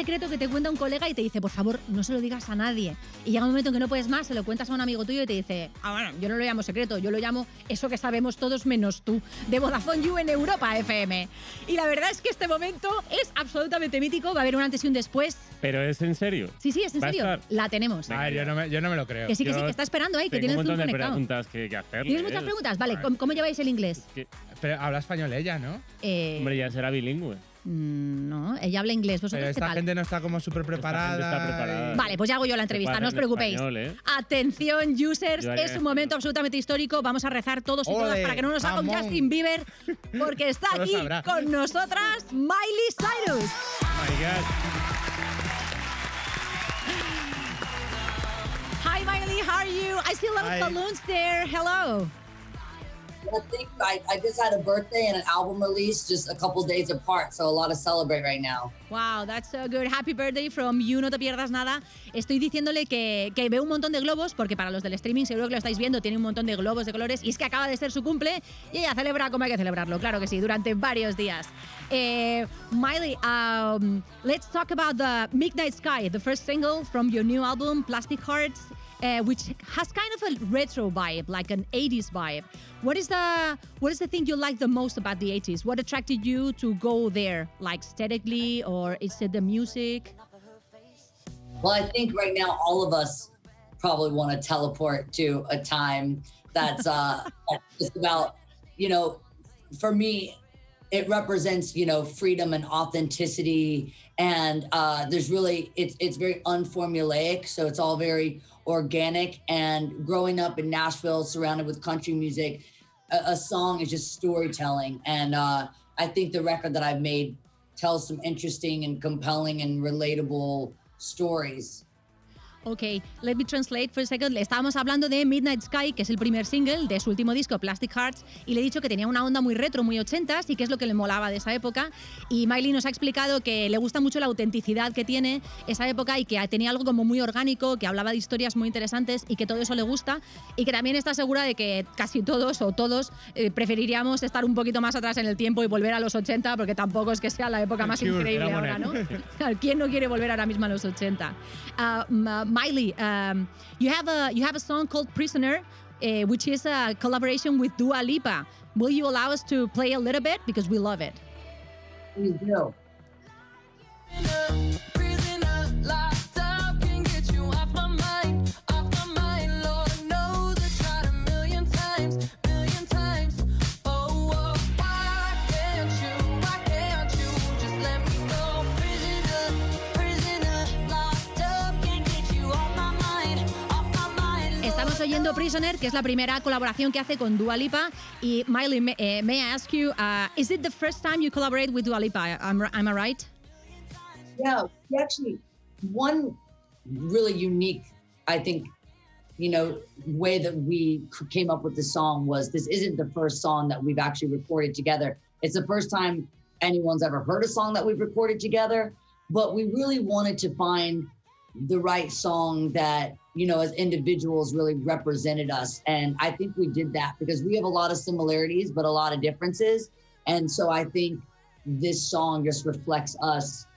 secreto que te cuenta un colega y te dice, por favor, no se lo digas a nadie. Y llega un momento en que no puedes más, se lo cuentas a un amigo tuyo y te dice, bueno, yo no lo llamo secreto, yo lo llamo eso que sabemos todos menos tú, de Vodafone You en Europa FM. Y la verdad es que este momento es absolutamente mítico, va a haber un antes y un después. ¿Pero es en serio? Sí, es en serio. La tenemos. A ver, yo no me lo creo. Que sí, que está esperando ahí, que tienes un montón de conectado. preguntas que hacerle. ¿Tienes muchas preguntas? Vale, ¿cómo lleváis el inglés? Pero habla español ella, ¿no? Hombre, ya será bilingüe. No, ella habla inglés. ¿Vosotros pero qué esta tal? gente no está como súper preparada. Vale, pues ya hago yo la entrevista, no os preocupéis. Español, Atención, users, es un momento absolutamente histórico. Vamos a rezar todos y todas para que no nos haga un Justin Bieber, porque está aquí con nosotras Miley Cyrus. Oh my God. Hi, Miley, how are you? I see a lot of balloons there. Hello. Well, thank you. I just had a birthday and an album release just a couple days apart, so a lot to celebrate right now. Wow, that's so good. Happy birthday from you, no te pierdas nada. Estoy diciéndole que veo un montón de globos, porque para los del streaming seguro que lo estáis viendo, tiene un montón de globos de colores, y es que acaba de ser su cumple y ella celebra como hay que celebrarlo, claro que sí, durante varios días. Miley, let's talk about the Midnight Sky, the first single from your new album, Plastic Hearts. Which has kind of a retro vibe, like an 80s vibe. What is the thing you like the most about the 80s? What attracted you to go there, like aesthetically, or is it the music? Well, I think right now all of us probably want to teleport to a time that's just about, for me, it represents, freedom and authenticity. And there's really, it's very unformulaic. So it's all very organic. And growing up in Nashville, surrounded with country music, a song is just storytelling. And I think the record that I've made tells some interesting and compelling and relatable stories. Ok, let me translate for a second. Estábamos hablando de Midnight Sky, que es el primer single de su último disco, Plastic Hearts, y le he dicho que tenía una onda muy retro, muy 80s, y que es lo que le molaba de esa época. Y Miley nos ha explicado que le gusta mucho la autenticidad que tiene esa época y que tenía algo como muy orgánico, que hablaba de historias muy interesantes y que todo eso le gusta, y que también está segura de que casi todos o todos preferiríamos estar un poquito más atrás en el tiempo y volver a los 80, porque tampoco es que sea la época más increíble ahora, ¿no? ¿Quién no quiere volver ahora mismo a los 80? Miley, you have a song called Prisoner, which is a collaboration with Dua Lipa. Will you allow us to play a little bit? Because we love it. Please do. Oyendo Prisoner, que es la primera colaboración que hace con Dua Lipa. Y Miley, may I ask you, is it the first time you collaborate with Dua Lipa? Am I right? Yeah, actually, one really unique, I think, way that we came up with the song was this isn't the first song that we've actually recorded together. It's the first time anyone's ever heard a song that we've recorded together, but we really wanted to find the right song that, as individuals really represented us. And I think we did that because we have a lot of similarities, but a lot of differences. And so I think this song just reflects us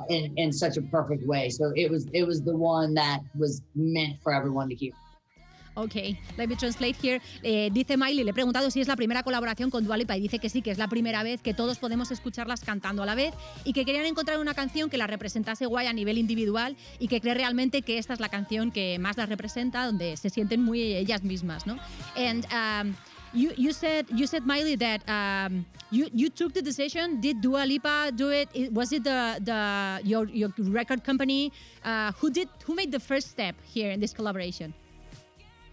in such a perfect way. So it was the one that was meant for everyone to hear. Ok, let me translate here. Dice Miley, le he preguntado si es la primera colaboración con Dua Lipa y dice que sí, que es la primera vez que todos podemos escucharlas cantando a la vez y que querían encontrar una canción que la representase guay a nivel individual y que cree realmente que esta es la canción que más las representa, donde se sienten muy ellas mismas, ¿no? And you said Miley that you took the decision. Did Dua Lipa do it? Was it your record company? Who made the first step here in this collaboration?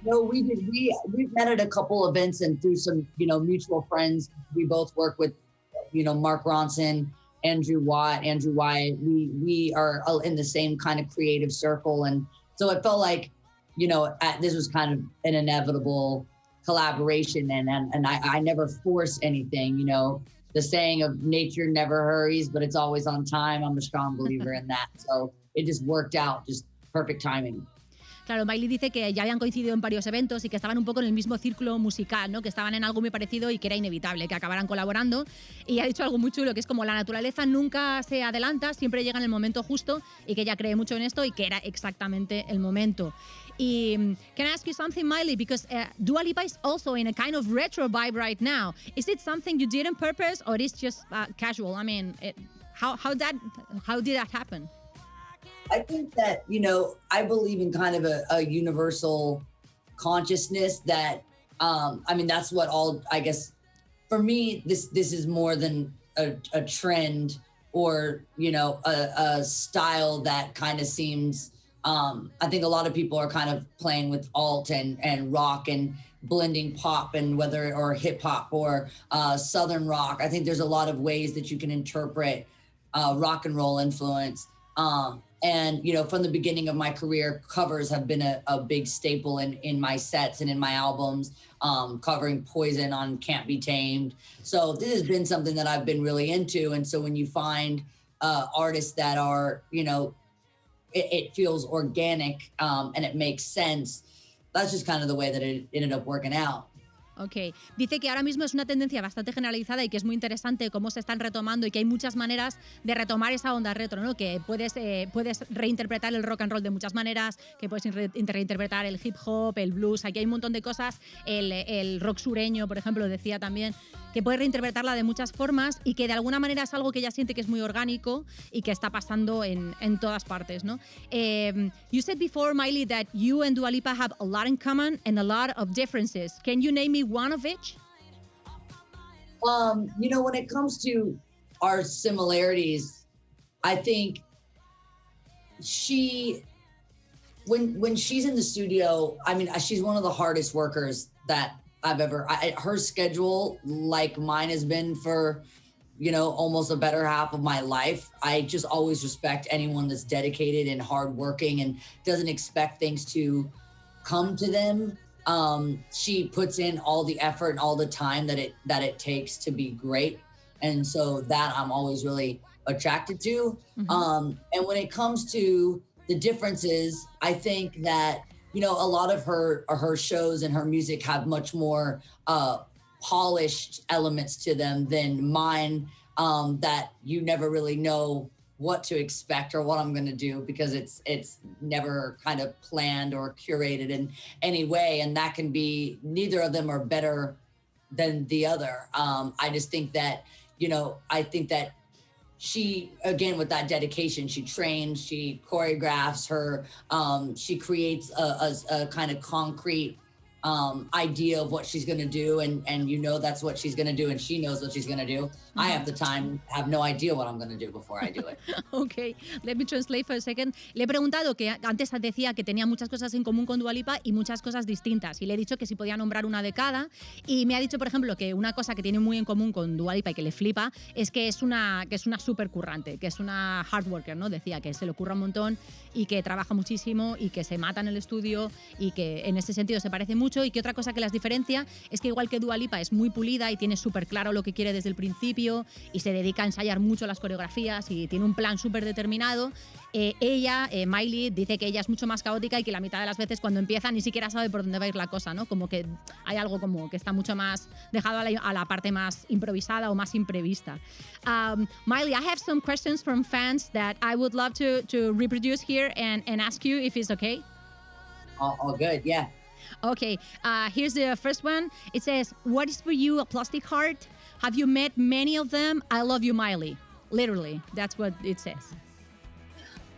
No, we did. We've met at a couple events and through some, mutual friends. We both work with, Mark Ronson, Andrew Wyatt. We are in the same kind of creative circle. And so it felt like, this was kind of an inevitable collaboration. And I never force anything, the saying of nature never hurries, but it's always on time. I'm a strong believer in that. So it just worked out, just perfect timing. Claro, Miley dice que ya habían coincidido en varios eventos y que estaban un poco en el mismo círculo musical, ¿no? Que estaban en algo muy parecido y que era inevitable que acabaran colaborando. Y ha dicho algo muy chulo, que es como la naturaleza nunca se adelanta, siempre llega en el momento justo, y que ella cree mucho en esto y que era exactamente el momento. Y can I ask you something, Miley? Because Dua Lipa is also in a kind of retro vibe right now. Is it something you did on purpose, or is just casual? I mean, how did that happen? I think that, I believe in kind of a universal consciousness that, that's what I guess, for me, this is more than a trend or, a style that kind of seems, I think a lot of people are kind of playing with alt and rock and blending pop and or hip hop or Southern rock. I think there's a lot of ways that you can interpret rock and roll influence. And, from the beginning of my career, covers have been a big staple in my sets and in my albums, covering Poison on Can't Be Tamed. So this has been something that I've been really into. And so when you find artists that are, it feels organic and it makes sense, that's just kind of the way that it ended up working out. Ok. Dice que ahora mismo es una tendencia bastante generalizada y que es muy interesante cómo se están retomando y que hay muchas maneras de retomar esa onda retro, ¿no? Que puedes reinterpretar el rock and roll de muchas maneras, que puedes reinterpretar el hip hop, el blues, aquí hay un montón de cosas, el rock sureño, por ejemplo, decía también, que puedes reinterpretarla de muchas formas y que de alguna manera es algo que ella siente que es muy orgánico y que está pasando en todas partes, ¿no? You said before, Miley, that you and Dua Lipa have a lot in common and a lot of differences. Can you name me one of each? When it comes to our similarities, I think when she's in the studio, she's one of the hardest workers that I've ever, her schedule, like mine has been for, almost a better half of my life. I just always respect anyone that's dedicated and hardworking and doesn't expect things to come to them. She puts in all the effort and all the time that it takes to be great. And so that I'm always really attracted to. Mm-hmm. And when it comes to the differences, I think that, a lot of her shows and her music have much more polished elements to them than mine, that you never really know what to expect or what I'm going to do because it's never kind of planned or curated in any way. And that can be, neither of them are better than the other. I just think that, I think that she, again, with that dedication, she trains, she choreographs she creates a kind of concrete idea of what she's going to do. And that's what she's going to do. And she knows what she's going to do. Mm-hmm. I have the time, have no idea what I'm going to do before I do it. Ok, let me translate for a second. Le he preguntado que antes decía que tenía muchas cosas en común con Dua Lipa y muchas cosas distintas. Y le he dicho que si podía nombrar una de cada. Y me ha dicho, por ejemplo, que una cosa que tiene muy en común con Dua Lipa y que le flipa es que es una súper currante, que es una hard worker, ¿no? Decía que se le ocurra un montón y que trabaja muchísimo y que se mata en el estudio y que en ese sentido se parece mucho. Y que otra cosa que las diferencia es que igual que Dua Lipa es muy pulida y tiene súper claro lo que quiere desde el principio y se dedica a ensayar mucho las coreografías y tiene un plan súper determinado, ella, Miley, dice que ella es mucho más caótica y que la mitad de las veces cuando empieza ni siquiera sabe por dónde va a ir la cosa, ¿no? Como que hay algo como que está mucho más dejado a la parte más improvisada o más imprevista. Miley, I have some questions from fans that I would love to reproduce here and ask you if it's okay. All good, yeah. Okay, here's the first one. It says, what is for you a plastic heart? Have you met many of them? I love you, Miley. Literally, that's what it says.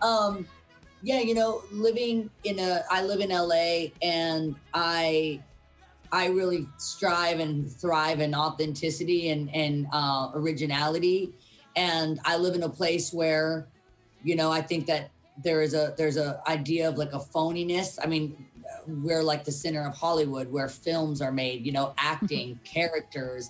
Yeah, I live in LA and I really strive and thrive in authenticity and originality. And I live in a place where, I think that there's a idea of like a phoniness. We're like the center of Hollywood where films are made, acting, characters.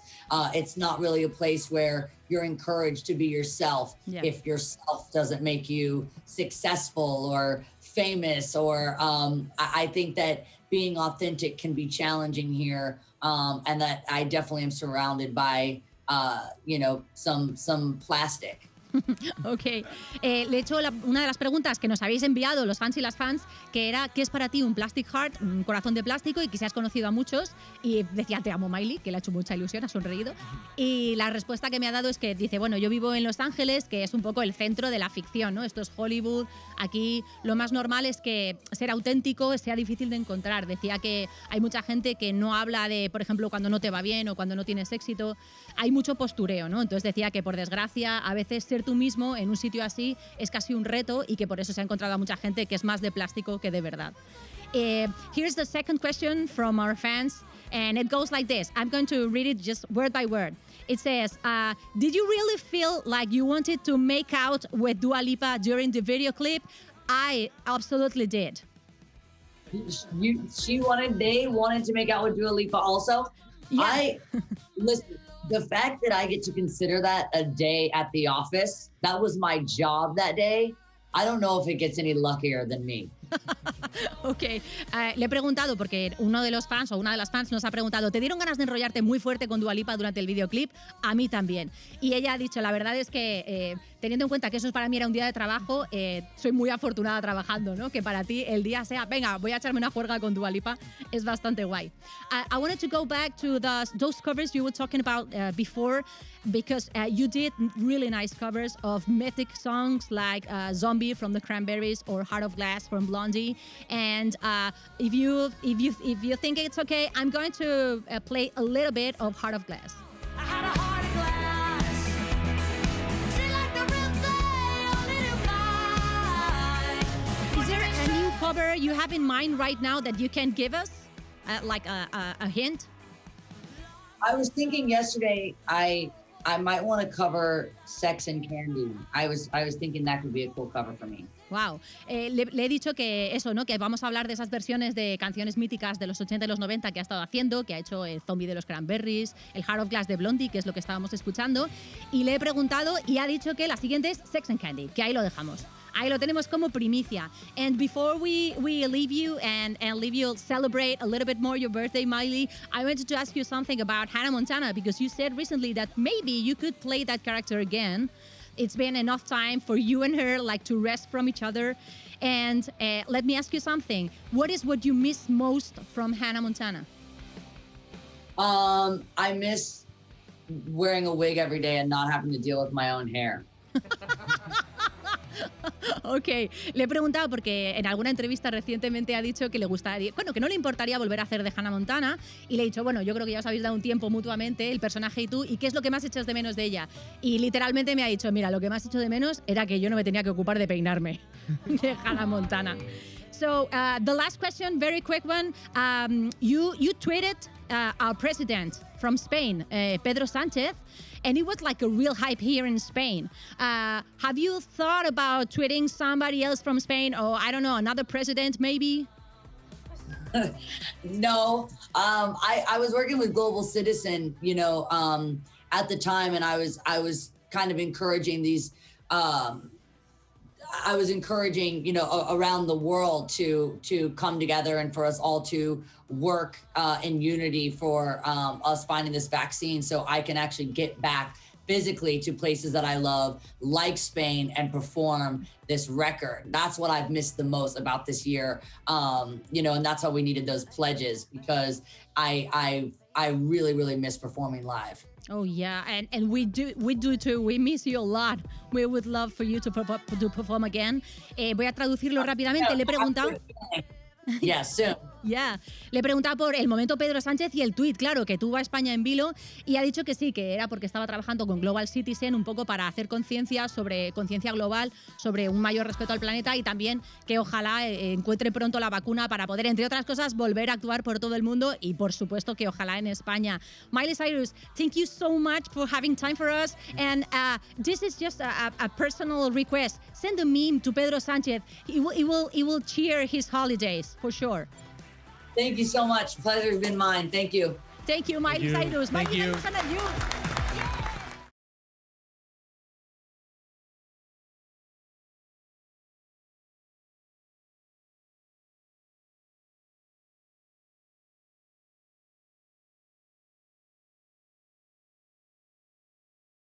It's not really a place where you're encouraged to be yourself. Yeah. If yourself doesn't make you successful or famous or I think that being authentic can be challenging here. And that I definitely am surrounded by, some plastic. Ok. Le he hecho una de las preguntas que nos habéis enviado los fans y las fans, que era ¿qué es para ti un plastic heart, un corazón de plástico? Y que si has conocido a muchos. Y decía, te amo, Miley, que le ha hecho mucha ilusión, ha sonreído. Y la respuesta que me ha dado es que dice, bueno, yo vivo en Los Ángeles, que es un poco el centro de la ficción, ¿no? Esto es Hollywood. Aquí lo más normal es que ser auténtico sea difícil de encontrar. Decía que hay mucha gente que no habla de, por ejemplo, cuando no te va bien o cuando no tienes éxito. Hay mucho postureo, ¿no? Entonces decía que, por desgracia, a veces ser tú mismo en un sitio así es casi un reto y que por eso se ha encontrado a mucha gente que es más de plástico que de verdad. Here's the second question from our fans, and it goes like this. I'm going to read it just word by word. It says, did you really feel like you wanted to make out with Dua Lipa during the video clip? I absolutely did. They wanted to make out with Dua Lipa also? Yeah. Listen, the fact that I get to consider that a day at the office, that was my job that day. I don't know if it gets any luckier than me. Ok, le he preguntado, porque uno de los fans o una de las fans nos ha preguntado, ¿te dieron ganas de enrollarte muy fuerte con Dua Lipa durante el videoclip? A mí también. Y ella ha dicho, la verdad es que teniendo en cuenta que eso para mí era un día de trabajo, soy muy afortunada trabajando, ¿no? Que para ti el día sea, venga, voy a echarme una juerga con Dua Lipa, es bastante guay. I wanted to go back to those covers you were talking about before, because you did really nice covers of mythic songs like Zombie from the Cranberries or Heart of Glass from Blondie. And if you think it's okay, I'm going to play a little bit of Heart of Glass. I had a heart of glass. She like the real thing, a little blind. Is there a new cover you have in mind right now that you can give us, like a hint? I was thinking yesterday I might want to cover Sex and Candy. I was thinking that could be a cool cover for me. Wow. Le he dicho que eso, ¿no? Que vamos a hablar de esas versiones de canciones míticas de los 80 y los 90 que ha estado haciendo, que ha hecho el Zombie de los Cranberries, el Heart of Glass de Blondie, que es lo que estábamos escuchando. Y le he preguntado y ha dicho que la siguiente es Sex and Candy, que ahí lo dejamos. Ahí lo tenemos como primicia. And before we leave you and leave you celebrate a little bit more your birthday, Miley, I wanted to ask you something about Hannah Montana, because you said recently that maybe you could play that character again. It's been enough time for you and her like to rest from each other. And let me ask you something. What is what you miss most from Hannah Montana? I miss wearing a wig every day and not having to deal with my own hair. Ok, le he preguntado porque en alguna entrevista recientemente ha dicho que le gustaría, bueno, que no le importaría volver a hacer de Hannah Montana, y le he dicho, bueno, yo creo que ya os habéis dado un tiempo mutuamente, el personaje y tú, ¿y qué es lo que más echas de menos de ella? Y literalmente me ha dicho, mira, lo que más echo de menos era que yo no me tenía que ocupar de peinarme de Hannah Montana. So, the last question, very quick one. You tweeted our president from Spain, Pedro Sánchez, and it was like a real hype here in Spain. Have you thought about tweeting somebody else from Spain, or I don't know, another president maybe? No, I was working with Global Citizen, at the time, and I was kind of encouraging these. I was encouraging, around the world to come together and for us all to work in unity for us finding this vaccine, so I can actually get back physically to places that I love, like Spain, and perform this record. That's what I've missed the most about this year, and that's why we needed those pledges, because I really, really miss performing live. Oh yeah, and we do too. We miss you a lot. We would love for you to perform again. Voy a traducirlo rápidamente. Le he preguntado. Yeah, soon. Ya, le he preguntado por el momento Pedro Sánchez y el tuit, claro, que tuvo a España en vilo, y ha dicho que sí, que era porque estaba trabajando con Global Citizen un poco para hacer conciencia global, sobre un mayor respeto al planeta, y también que ojalá encuentre pronto la vacuna para poder, entre otras cosas, volver a actuar por todo el mundo, y por supuesto que ojalá en España. Miley Cyrus, thank you so much for having time for us, and this is just a personal request. Send a meme to Pedro Sánchez. It will cheer his holidays, for sure. Thank you so much. Pleasure's been mine. Thank you. Thank you, Miley Cyrus. Thank you. Miley, you.